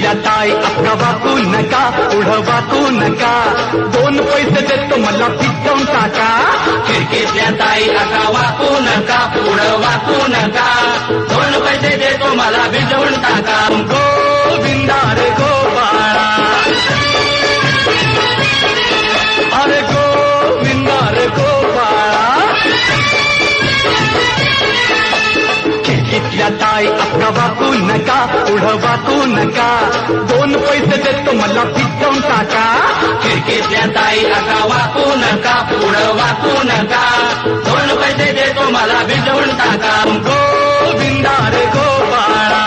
खिडकीतल्या ताई अक्का वाकू नका, पुढं वाकू नका, 2 पैसे देतो मला पिचवून टाका. खिडकीतल्या ताई अक्का वाकू नका, पुढं वाकू नका, 2 पैसे देतो मला भिजवून टाका. गोविंदा रे गोपाळा, अरे गोविंदा रे गोपाळा. खिडकीतल्या ताई अक्का वाकू नका, पुढं वाकू नका, 2 पैसे देतो मला पिचवून टाका. खिडकीतल्या ताई अक्का वाकू नका, पुढं वाकू नका, 2 पैसे देतो मला भिजवून टाका. गोविंदा रे गोपाळा,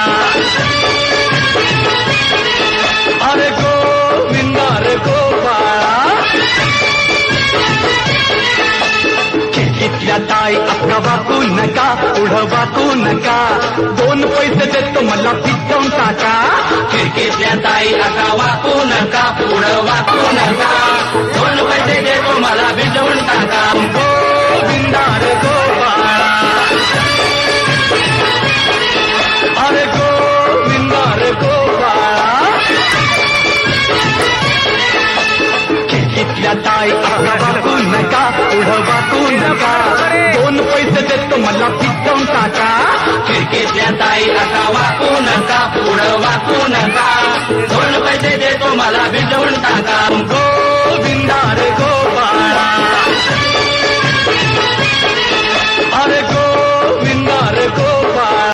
अरे गोविंदा रे गोपाळा. खिडकीतल्या ताई अक्का वाकू नका, पुढं वाकू नका, 2 पैसे देतो मला पिचवून टाका. खिडकीतल्या ताई अक्का वाकू नका, पुढं वाकू नका, 2 पैसे देतो मला भिजवून टाका. गोविंदा रे गोपाळा, अरे गोविंदा रे गोपाळा. खिडकीतल्या ताई अक्का वाकू नका, पुढं वाकू नका, 2 पैसे देतो मला पिचवून टाका. खिडकीतल्या ताई अक्का वाकू नका, पुढं वाकू नका, 2 पैसे देतो मला भिजवून टाका.